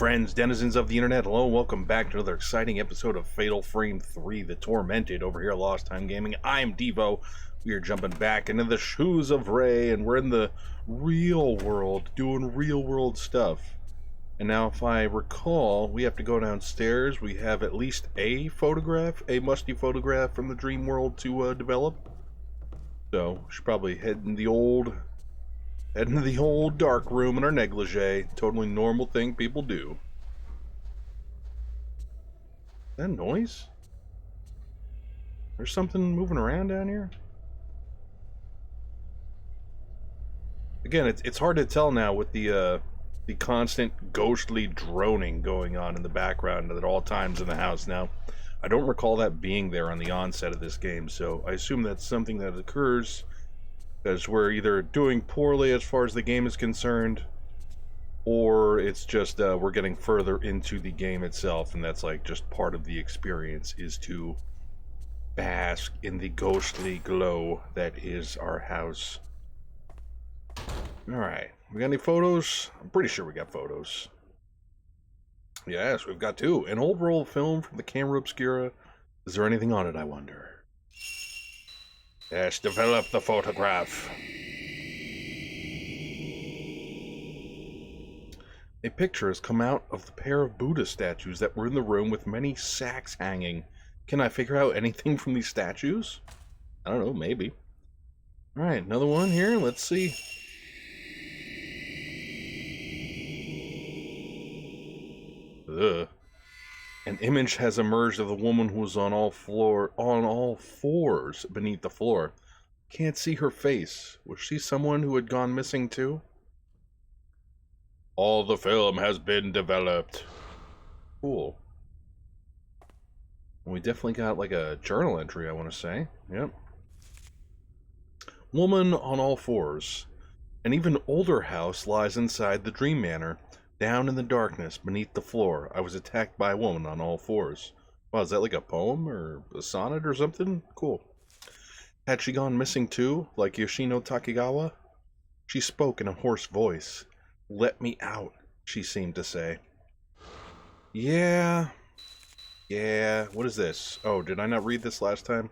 Friends, denizens of the internet, hello, welcome back to another exciting episode of Fatal Frame 3, The Tormented, over here at LostTimeGaming. I'm Devo. We are jumping back into the shoes of Ray, and we're in the real world, doing real world stuff. And now, if I recall, we have to go downstairs. We have at least a photograph, a musty photograph from the dream world to develop. So, we should probably head into the old dark room in our negligee. Totally normal thing people do. Is that noise? There's something moving around down here? Again, it's hard to tell now with the constant ghostly droning going on in the background at all times in the house now. I don't recall that being there on the onset of this game, so I assume that's something that occurs because we're either doing poorly as far as the game is concerned, or it's just we're getting further into the game itself, and that's like just part of the experience is to bask in the ghostly glow that is our house. Alright, we got any photos? I'm pretty sure we got photos. Yes, we've got two. An old roll of film from the camera obscura. Is there anything on it, I wonder? Yes, develop the photograph. A picture has come out of the pair of Buddha statues that were in the room with many sacks hanging. Can I figure out anything from these statues? I don't know, maybe. Alright, another one here. Let's see. Ugh. An image has emerged of the woman who was on all fours beneath the floor. Can't see her face. Was she someone who had gone missing too? All the film has been developed. Cool. We definitely got like a journal entry, I want to say. Yep. Woman on all fours. An even older house lies inside the dream manor. Down in the darkness, beneath the floor, I was attacked by a woman on all fours. Wow, is that like a poem or a sonnet or something? Cool. Had she gone missing too, like Yoshino Takegawa? She spoke in a hoarse voice. Let me out, she seemed to say. Yeah, what is this? Oh, did I not read this last time?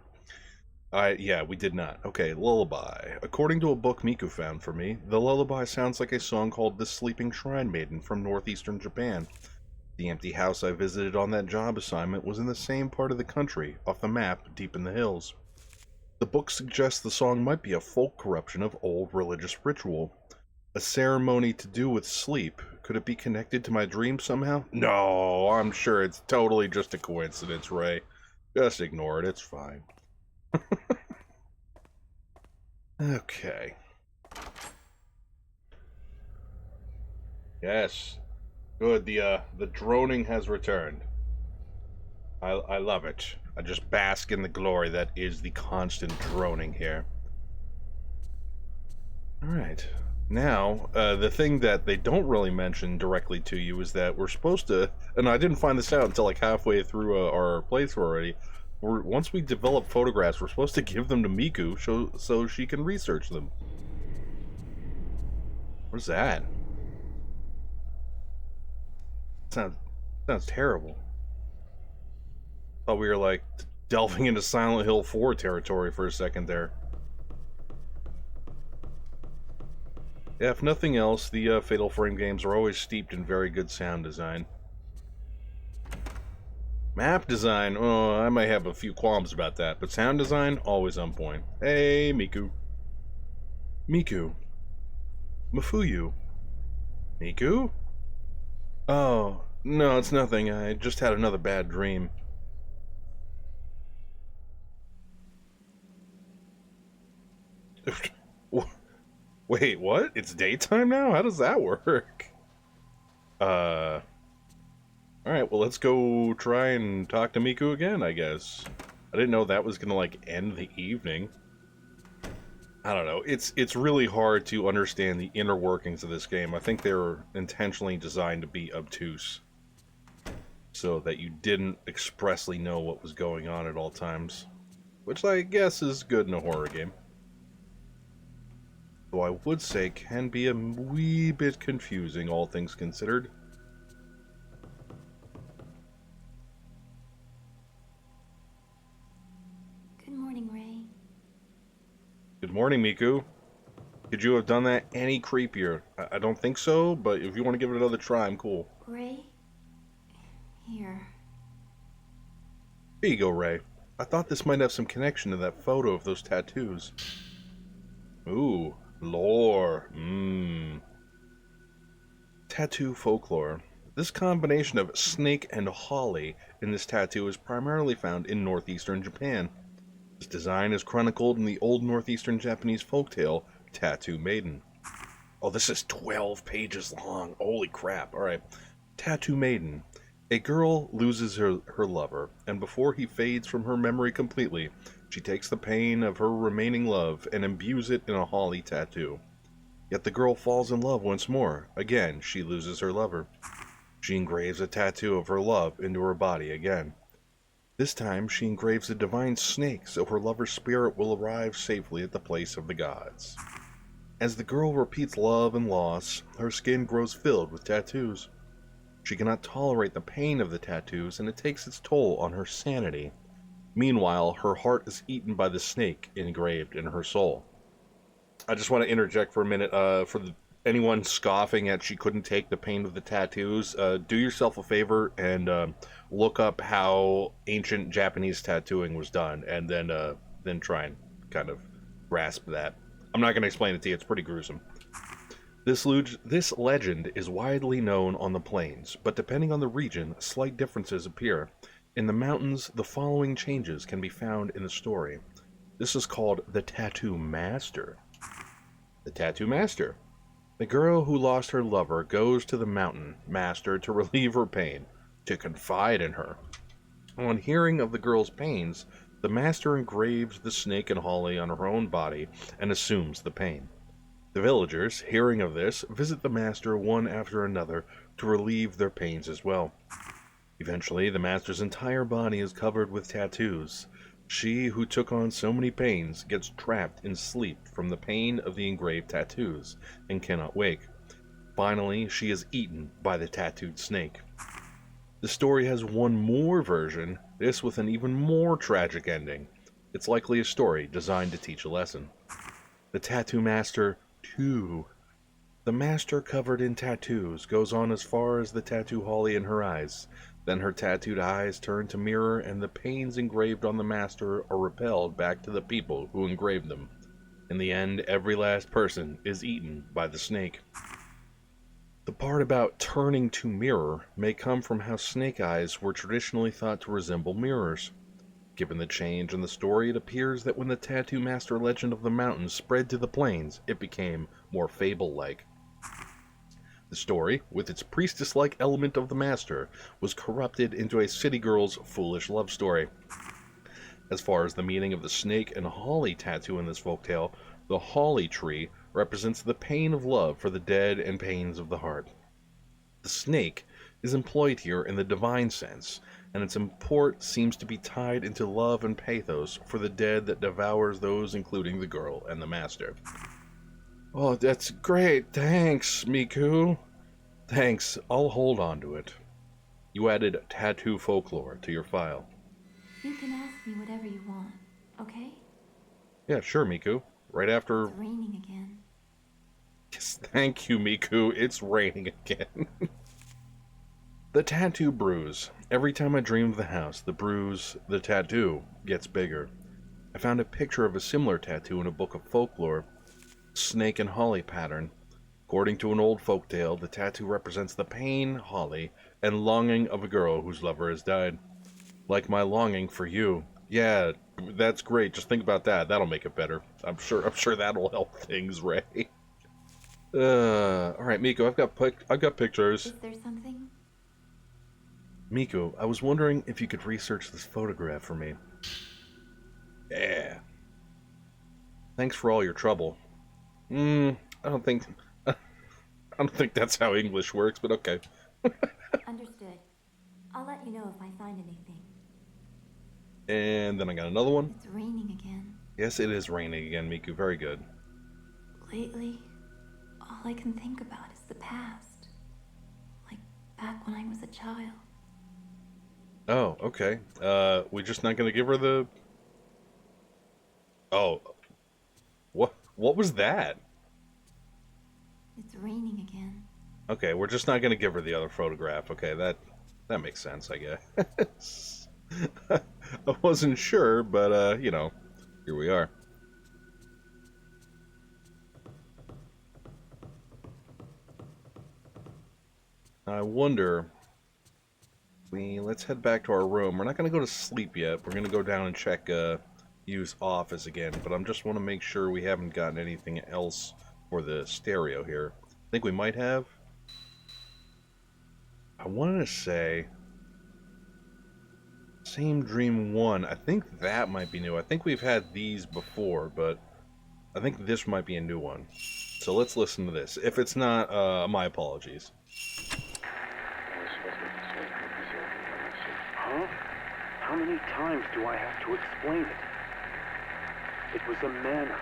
Yeah, we did not. Okay, lullaby. According to a book Miku found for me, the lullaby sounds like a song called The Sleeping Shrine Maiden from northeastern Japan. The empty house I visited on that job assignment was in the same part of the country, off the map, deep in the hills. The book suggests the song might be a folk corruption of old religious ritual. A ceremony to do with sleep. Could it be connected to my dream somehow? No, I'm sure it's totally just a coincidence, Ray. Just ignore it, it's fine. Okay. Yes. Good. The droning has returned. I love it. I just bask in the glory that is the constant droning here. Alright. Now, the thing that they don't really mention directly to you is that we're supposed to, and I didn't find this out until like halfway through our playthrough already, once we develop photographs, we're supposed to give them to Miku so she can research them. What's that? Sounds terrible. Thought we were like delving into Silent Hill 4 territory for a second there. Yeah, if nothing else, the Fatal Frame games are always steeped in very good sound design. Map design, oh, I might have a few qualms about that, but sound design, always on point. Hey, Miku. Miku. Mafuyu. Miku? Oh, no, it's nothing. I just had another bad dream. Wait, what? It's daytime now? How does that work? Alright, well, let's go try and talk to Miku again, I guess. I didn't know that was gonna, like, end the evening. I don't know. It's really hard to understand the inner workings of this game. I think they were intentionally designed to be obtuse, so that you didn't expressly know what was going on at all times. Which I guess is good in a horror game. Though I would say can be a wee bit confusing, all things considered. Good morning, Miku. Could you have done that any creepier? I don't think so, but if you want to give it another try, I'm cool. Ray? Here. Here you go, Ray. I thought this might have some connection to that photo of those tattoos. Ooh, lore. Tattoo folklore. This combination of snake and holly in this tattoo is primarily found in northeastern Japan. This design is chronicled in the old northeastern Japanese folktale, Tattoo Maiden. Oh, this is 12 pages long. Holy crap. Alright. Tattoo Maiden. A girl loses her lover, and before he fades from her memory completely, she takes the pain of her remaining love and imbues it in a holly tattoo. Yet the girl falls in love once more. Again, she loses her lover. She engraves a tattoo of her love into her body again. This time, she engraves a divine snake so her lover's spirit will arrive safely at the place of the gods. As the girl repeats love and loss, her skin grows filled with tattoos. She cannot tolerate the pain of the tattoos, and it takes its toll on her sanity. Meanwhile, her heart is eaten by the snake engraved in her soul. I just want to interject for a minute. Anyone scoffing at she couldn't take the pain of the tattoos, do yourself a favor and look up how ancient Japanese tattooing was done, and then try and kind of grasp that. I'm not going to explain it to you. It's pretty gruesome. This legend is widely known on the plains, but depending on the region, slight differences appear. In the mountains, the following changes can be found in the story. This is called the Tattoo Master. The Tattoo Master. The girl who lost her lover goes to the mountain master to relieve her pain, to confide in her. On hearing of the girl's pains, the master engraves the snake and holly on her own body and assumes the pain. The villagers, hearing of this, visit the master one after another to relieve their pains as well. Eventually, the master's entire body is covered with tattoos. She who took on so many pains gets trapped in sleep from the pain of the engraved tattoos and cannot wake. Finally, she is eaten by the tattooed snake. The story has one more version, this with an even more tragic ending. It's likely a story designed to teach a lesson. The Tattoo Master 2. The master covered in tattoos goes on as far as the tattoo holly in her eyes. Then her tattooed eyes turn to mirror and the pains engraved on the master are repelled back to the people who engraved them. In the end, every last person is eaten by the snake. The part about turning to mirror may come from how snake eyes were traditionally thought to resemble mirrors. Given the change in the story, it appears that when the Tattoo Master legend of the mountains spread to the plains, it became more fable-like. The story, with its priestess-like element of the master, was corrupted into a city girl's foolish love story. As far as the meaning of the snake and holly tattoo in this folktale, the holly tree represents the pain of love for the dead and pains of the heart. The snake is employed here in the divine sense, and its import seems to be tied into love and pathos for the dead that devours those including the girl and the master. Oh, that's great. Thanks, Miku. Thanks. I'll hold on to it. You added tattoo folklore to your file. You can ask me whatever you want, okay? Yeah, sure, Miku. Right after... It's raining again. Yes, thank you, Miku. It's raining again. The tattoo bruise. Every time I dream of the house, the bruise, the tattoo, gets bigger. I found a picture of a similar tattoo in a book of folklore. Snake and holly pattern. According to an old folktale, the tattoo represents the pain, holly, and longing of a girl whose lover has died. Like my longing for you. Yeah, that's great. Just think about that. That'll make it better. I'm sure that'll help things, Ray. Alright, Miku, I've got pictures. Is there something? Miku, I was wondering if you could research this photograph for me. Yeah. Thanks for all your trouble. I don't think that's how English works, but okay. Understood. I'll let you know if I find anything. And then I got another one. It's raining again. Yes, it is raining again, Miku. Very good. Lately, all I can think about is the past. Like back when I was a child. Oh, okay. We're just not gonna give her the... Oh. What? What was that? It's raining again. Okay, we're just not gonna give her the other photograph. Okay, that makes sense, I guess. I wasn't sure, but you know, here we are. I wonder. Let's head back to our room. We're not gonna go to sleep yet. We're gonna go down and check use office again. But I just want to make sure we haven't gotten anything else for the stereo here. I think we might have. I wanted to say Same Dream 1. I think that might be new. I think we've had these before, but I think this might be a new one. So let's listen to this. If it's not, my apologies. Huh? How many times do I have to explain it? It was a manor,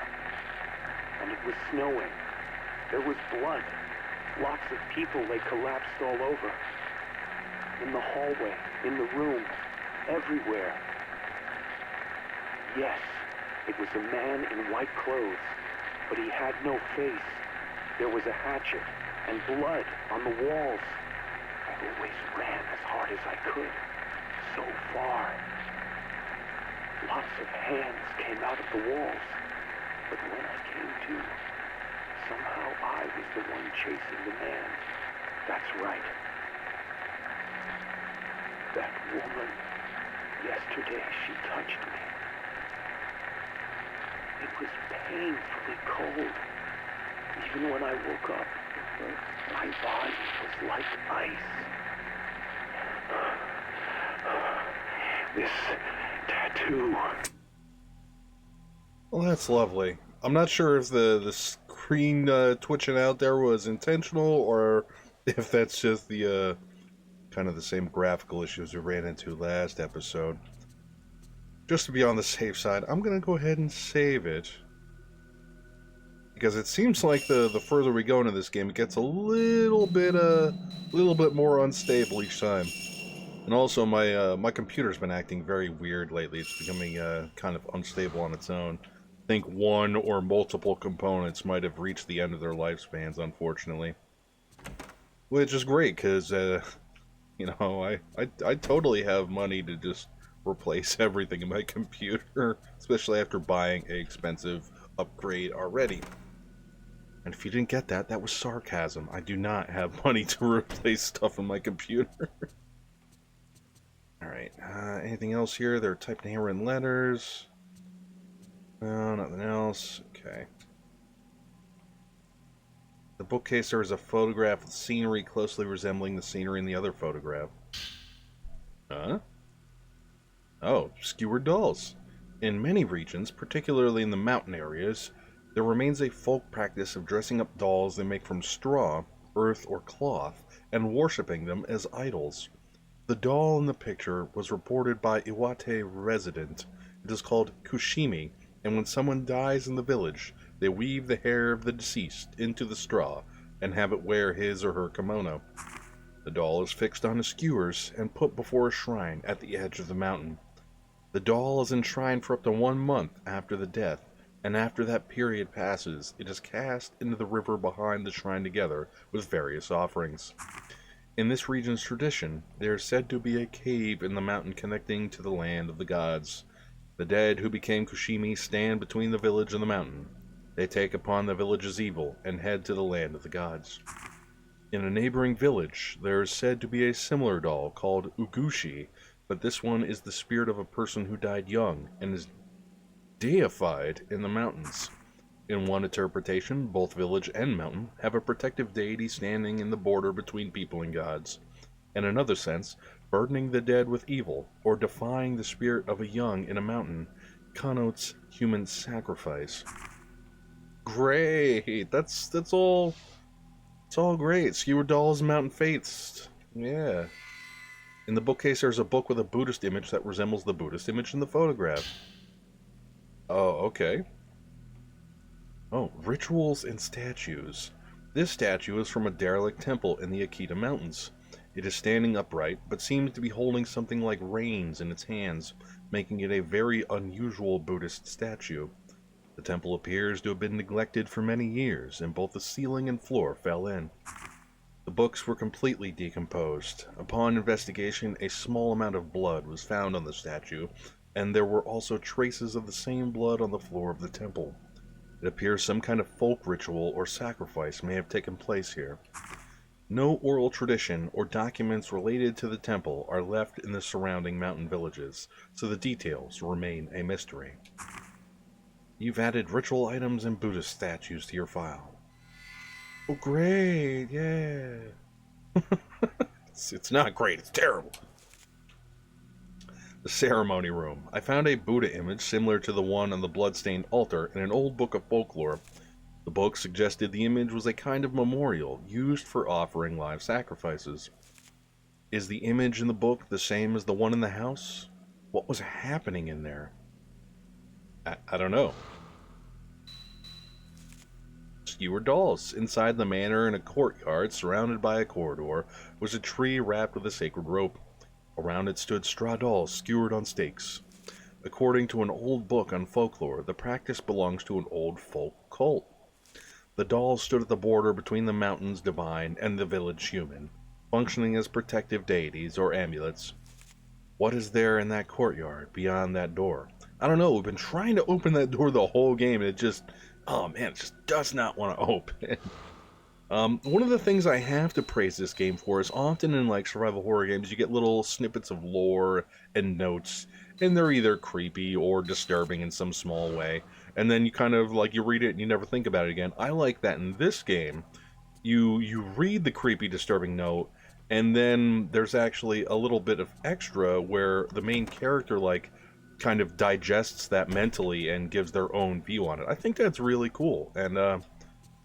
and it was snowing. There was blood. Lots of people lay collapsed all over. In the hallway, in the room, everywhere. Yes, it was a man in white clothes, but he had no face. There was a hatchet and blood on the walls. I always ran as hard as I could. So far. Lots of hands came out of the walls, but when I came to, somehow I was the one chasing the man. That's right. That woman, yesterday she touched me. It was painfully cold. Even when I woke up, my body was like ice. This tattoo. Well, that's lovely. I'm not sure if the screen twitching out there was intentional or if that's just the kind of the same graphical issues we ran into last episode. Just to be on the safe side, I'm gonna go ahead and save it because it seems like the further we go into this game, it gets a little bit more unstable each time. And also, my computer's been acting very weird lately. It's becoming kind of unstable on its own. I think one or multiple components might have reached the end of their lifespans, unfortunately. Which is great, because, you know, I totally have money to just replace everything in my computer, especially after buying an expensive upgrade already. And if you didn't get that, that was sarcasm. I do not have money to replace stuff in my computer. Alright, anything else here? They're typed handwritten letters. No, nothing else. Okay. The bookcase, there is a photograph of scenery closely resembling the scenery in the other photograph. Huh? Oh, skewered dolls. In many regions, particularly in the mountain areas, there remains a folk practice of dressing up dolls they make from straw, earth, or cloth, and worshipping them as idols. The doll in the picture was reported by Iwate resident. It is called Kushimi, and when someone dies in the village, they weave the hair of the deceased into the straw and have it wear his or her kimono. The doll is fixed on skewers and put before a shrine at the edge of the mountain. The doll is enshrined for up to 1 month after the death, and after that period passes, it is cast into the river behind the shrine together with various offerings. In this region's tradition, there is said to be a cave in the mountain connecting to the land of the gods. The dead who became Kushimi stand between the village and the mountain. They take upon the village's evil and head to the land of the gods. In a neighboring village, there is said to be a similar doll called Ugushi, but this one is the spirit of a person who died young and is deified in the mountains. In one interpretation, both village and mountain have a protective deity standing in the border between people and gods. In another sense, burdening the dead with evil, or defying the spirit of a young in a mountain, connotes human sacrifice. Great! That's all. It's all great. Skewered dolls and mountain faiths. Yeah. In the bookcase, there's a book with a Buddhist image that resembles the Buddhist image in the photograph. Oh, okay. Oh, rituals and statues. This statue is from a derelict temple in the Akita Mountains. It is standing upright, but seems to be holding something like reins in its hands, making it a very unusual Buddhist statue. The temple appears to have been neglected for many years, and both the ceiling and floor fell in. The books were completely decomposed. Upon investigation, a small amount of blood was found on the statue, and there were also traces of the same blood on the floor of the temple. It appears some kind of folk ritual or sacrifice may have taken place here. No oral tradition or documents related to the temple are left in the surrounding mountain villages, so the details remain a mystery. You've added ritual items and Buddhist statues to your file. Oh, great, yeah. It's not great, it's terrible. The ceremony room. I found a Buddha image similar to the one on the bloodstained altar in an old book of folklore. The book suggested the image was a kind of memorial used for offering live sacrifices. Is the image in the book the same as the one in the house? What was happening in there? I don't know. Skewered dolls. Inside the manor in a courtyard surrounded by a corridor was a tree wrapped with a sacred rope. Around it stood straw dolls skewered on stakes. According to an old book on folklore, the practice belongs to an old folk cult. The dolls stood at the border between the mountains divine and the village human, functioning as protective deities or amulets. What is there in that courtyard beyond that door? I don't know, we've been trying to open that door the whole game and it just, oh man, it just does not want to open. One of the things I have to praise this game for is often in like survival horror games you get little snippets of lore and notes, and they're either creepy or disturbing in some small way, and then you kind of like you read it and you never think about it again. I like that in this game. You read the creepy disturbing note, and then there's actually a little bit of extra where the main character like kind of digests that mentally and gives their own view on it. I think that's really cool, and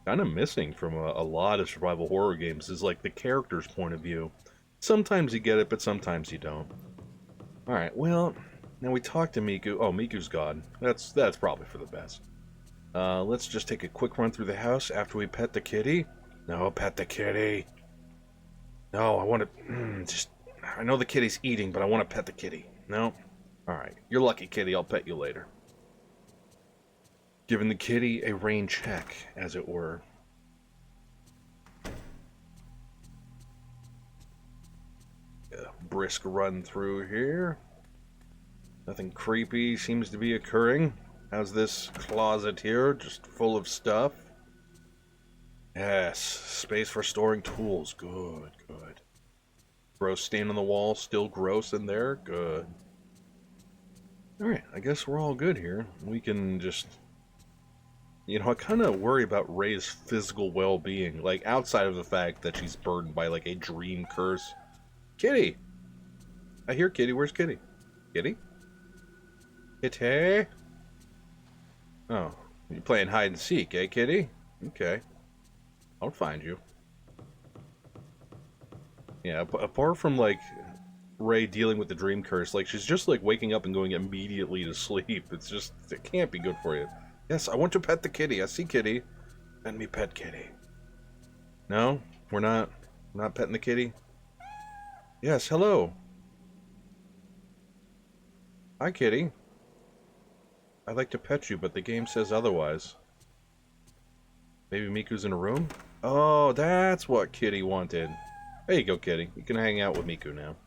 kind of missing from a lot of survival horror games is like the character's point of view. Sometimes you get it, but sometimes you don't. Alright, well, now we talked to Miku. Oh, Miku's gone. That's probably for the best. Let's just take a quick run through the house after we pet the kitty. No, pet the kitty. No, I want to... I know the kitty's eating, but I want to pet the kitty. No? Alright, you're lucky, kitty. I'll pet you later. Giving the kitty a rain check, as it were. A brisk run through here. Nothing creepy seems to be occurring. How's this closet here? Just full of stuff. Yes, space for storing tools. Good, good. Gross stain on the wall. Still gross in there. Good. Alright, I guess we're all good here. We can just... You know, I kind of worry about Ray's physical well-being, like, outside of the fact that she's burdened by, like, a dream curse. Kitty! I hear Kitty. Where's Kitty? Kitty? Kitty? Oh, you're playing hide and seek, eh, Kitty? Okay. I'll find you. Yeah, apart from, like, Ray dealing with the dream curse, like, she's just, like, waking up and going immediately to sleep. It's just, it can't be good for you. Yes, I want to pet the kitty. I see Kitty. Let me pet Kitty. No? We're not petting the kitty? Yes, hello. Hi, Kitty. I'd like to pet you, but the game says otherwise. Maybe Miku's in a room? Oh, that's what Kitty wanted. There you go, Kitty. You can hang out with Miku now.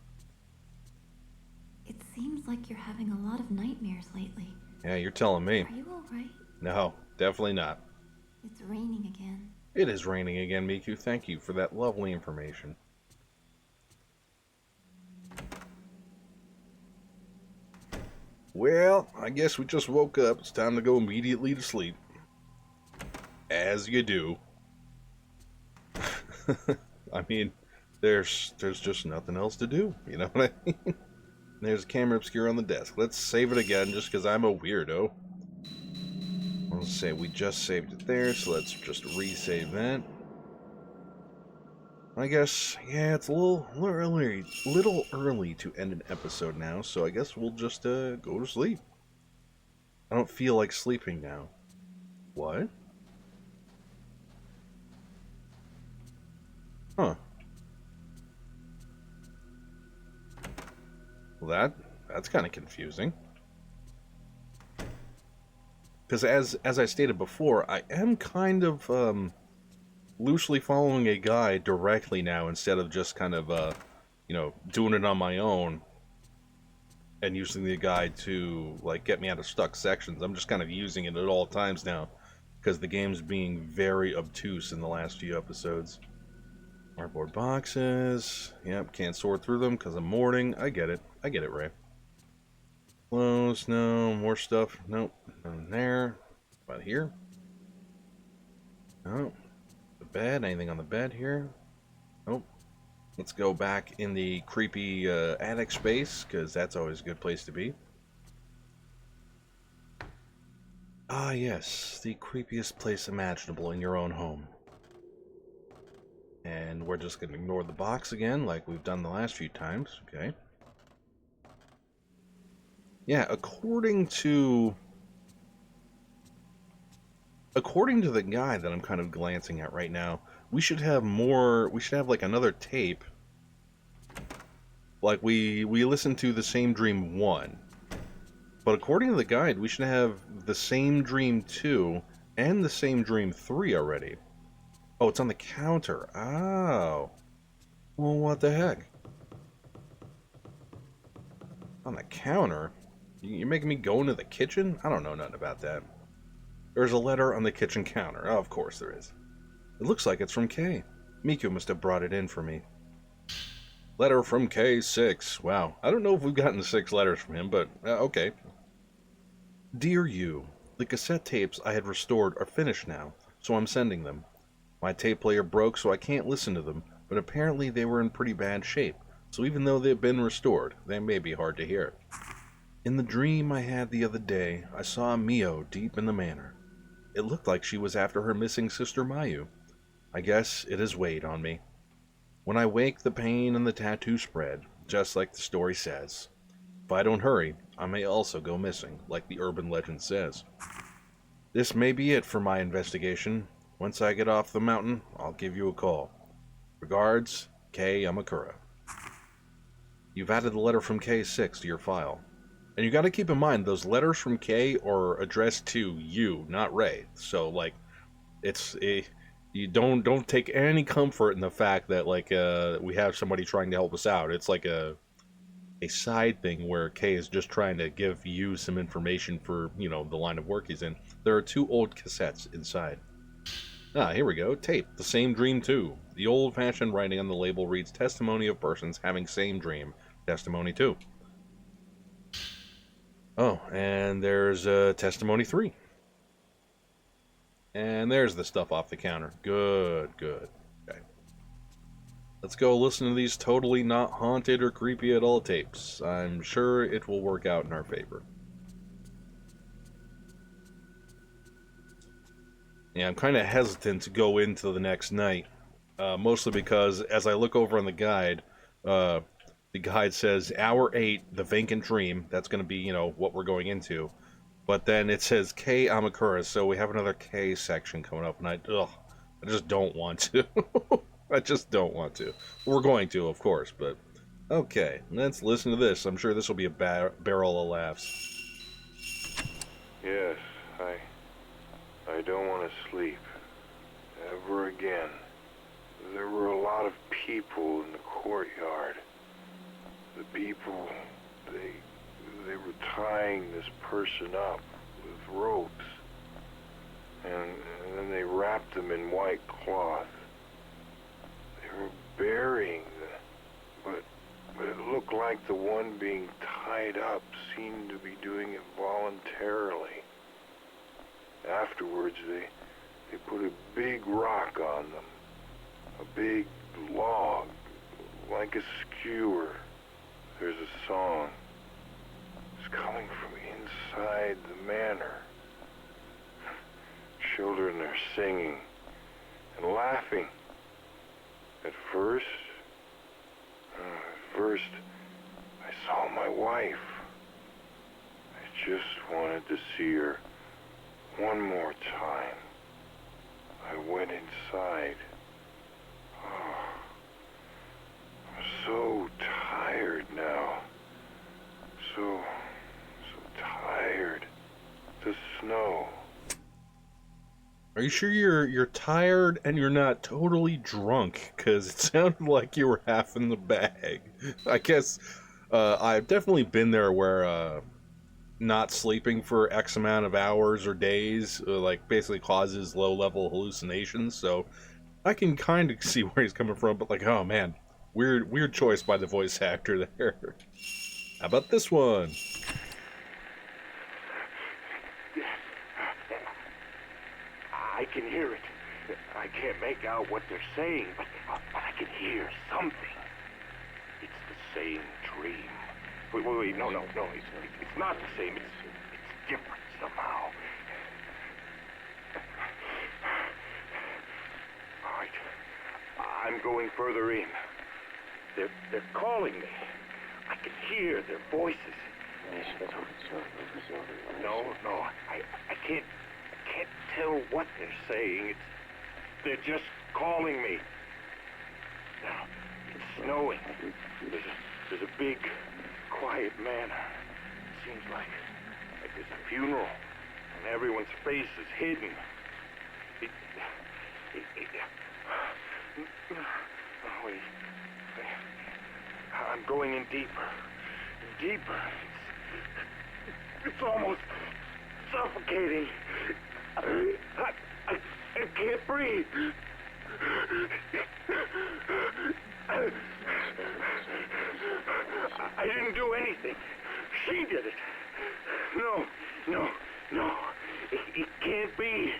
It seems like you're having a lot of nightmares lately. Yeah, you're telling me. Are you alright? No, definitely not. It's raining again. It is raining again, Miku. Thank you for that lovely information. Well, I guess we just woke up. It's time to go immediately to sleep. As you do. I mean, there's just nothing else to do. You know what I mean? There's a camera obscure on the desk. Let's save it again just because I'm a weirdo. Let's say we just saved it there, so let's just resave that. I guess, yeah, it's a little early to end an episode now, so I guess we'll just go to sleep. I don't feel like sleeping now. What? Huh. Well, that's kind of confusing. Because as I stated before, I am kind of loosely following a guide directly now instead of just kind of doing it on my own and using the guide to like get me out of stuck sections. I'm just kind of using it at all times now because the game's being very obtuse in the last few episodes. Cardboard boxes. Yep, can't sort through them because I'm mourning. I get it. I get it, Ray. Clothes, no. More stuff. Nope. Nothing there. About here? No. The bed. Anything on the bed here? Nope. Let's go back in the creepy attic space, because that's always a good place to be. Ah, yes. The creepiest place imaginable in your own home. And we're just going to ignore the box again, like we've done the last few times. Okay. Yeah, according to the guide that I'm kind of glancing at right now, we should have like another tape. Like we listened to the same dream 1. But according to the guide, we should have the same dream 2 and the same dream 3 already. Oh, it's on the counter. Oh. Well, what the heck? On the counter? You're making me go into the kitchen? I don't know nothing about that. There's a letter on the kitchen counter. Oh, of course there is. It looks like it's from Kay. Miku must have brought it in for me. Letter from K6. Wow. I don't know if we've gotten 6 letters from him, but okay. Dear you, the cassette tapes I had restored are finished now, so I'm sending them. My tape player broke, so I can't listen to them, but apparently they were in pretty bad shape, so even though they've been restored, they may be hard to hear. In the dream I had the other day, I saw Mio deep in the manor. It looked like she was after her missing sister Mayu. I guess it has weighed on me. When I wake, the pain and the tattoo spread, just like the story says. If I don't hurry, I may also go missing, like the urban legend says. This may be it for my investigation. Once I get off the mountain, I'll give you a call. Regards, Kei Yamakura. You've added the letter from K6 to your file. And you gotta keep in mind, those letters from K are addressed to you, not Ray. So, like, you don't take any comfort in the fact that, like, we have somebody trying to help us out. It's like a side thing where Kay is just trying to give you some information for, the line of work he's in. There are 2 old cassettes inside. Ah, here we go. Tape. The same dream too. The old-fashioned writing on the label reads testimony of persons having same dream. Testimony 2. Oh, and there's testimony 3. And there's the stuff off the counter. Good. Okay. Let's go listen to these totally not haunted or creepy at all tapes. I'm sure it will work out in our favor. Yeah, I'm kind of hesitant to go into the next night. Mostly because as I look over on the guide says Hour 8, the vacant dream. That's going to be, what we're going into. But then it says K Amakura, so we have another K section coming up, and I just don't want to. I just don't want to. We're going to, of course, but okay, let's listen to this. I'm sure this will be a barrel of laughs. Yes, I don't want to sleep ever again. There were a lot of people in the courtyard. The people, they were tying this person up with ropes, and then they wrapped them in white cloth. They were burying them, but it looked like the one being tied up seemed to be doing it voluntarily. Afterwards, they put a big rock on them, a big log, like a skewer. There's a song. It's coming from inside the manor. Children are singing and laughing. At first, I saw my wife. I just wanted to see her one more time. I went inside. Oh, I'm so tired now. So tired. The snow. Are you sure you're tired and you're not totally drunk? Because it sounded like you were half in the bag. I guess I've definitely been there where not sleeping for X amount of hours or days like basically causes low-level hallucinations. So I can kind of see where he's coming from, but like, oh man, weird choice by the voice actor there. How about this one? I can hear it. I can't make out what they're saying, but I can hear something. It's the same dream. Wait, no, it's not the same. It's different somehow. All right, I'm going further in. They're calling me. I can hear their voices. No, I can't tell what they're saying. They're just calling me. Now, it's snowing. There's a big, quiet manor. It seems like there's a funeral, and everyone's face is hidden. Oh, wait. I'm going in deeper. Deeper. It's almost suffocating. I can't breathe. I didn't do anything. She did it. No. It can't be.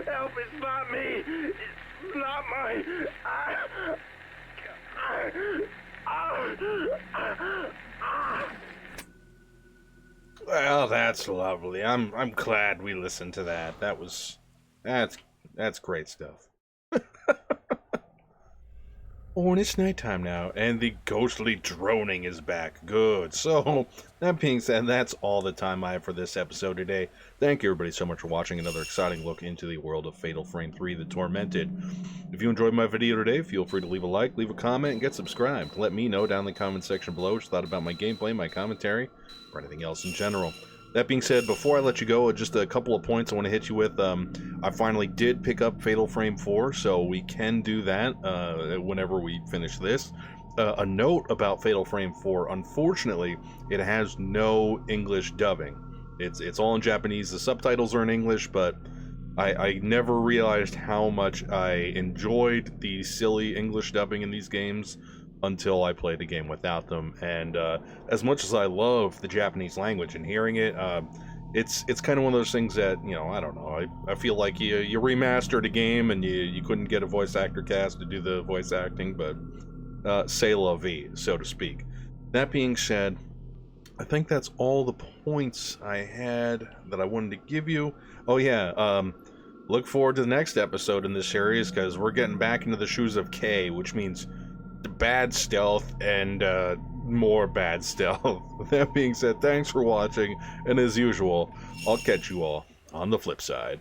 Help, it's not me. It's not my... Well, that's lovely. I'm glad we listened to that. That's great stuff. Oh, and it's nighttime now, and the ghostly droning is back. Good. So, that being said, that's all the time I have for this episode today. Thank you, everybody, so much for watching another exciting look into the world of Fatal Frame 3, The Tormented. If you enjoyed my video today, feel free to leave a like, leave a comment, and get subscribed. Let me know down in the comment section below what you thought about my gameplay, my commentary, or anything else in general. That being said, before I let you go, just a couple of points I want to hit you with. I finally did pick up Fatal Frame 4, so we can do that whenever we finish this. A note about Fatal Frame 4, unfortunately, it has no English dubbing. It's all in Japanese. The subtitles are in English, but I never realized how much I enjoyed the silly English dubbing in these games until I played the game without them. And as much as I love the Japanese language and hearing it, it's kind of one of those things that, you know, I don't know. I feel like you remastered a game and you couldn't get a voice actor cast to do the voice acting, but c'est la vie, so to speak. That being said, I think that's all the points I had that I wanted to give you. Oh yeah, look forward to the next episode in this series, because we're getting back into the shoes of K, which means bad stealth and more bad stealth. That being said, thanks for watching, and as usual, I'll catch you all on the flip side.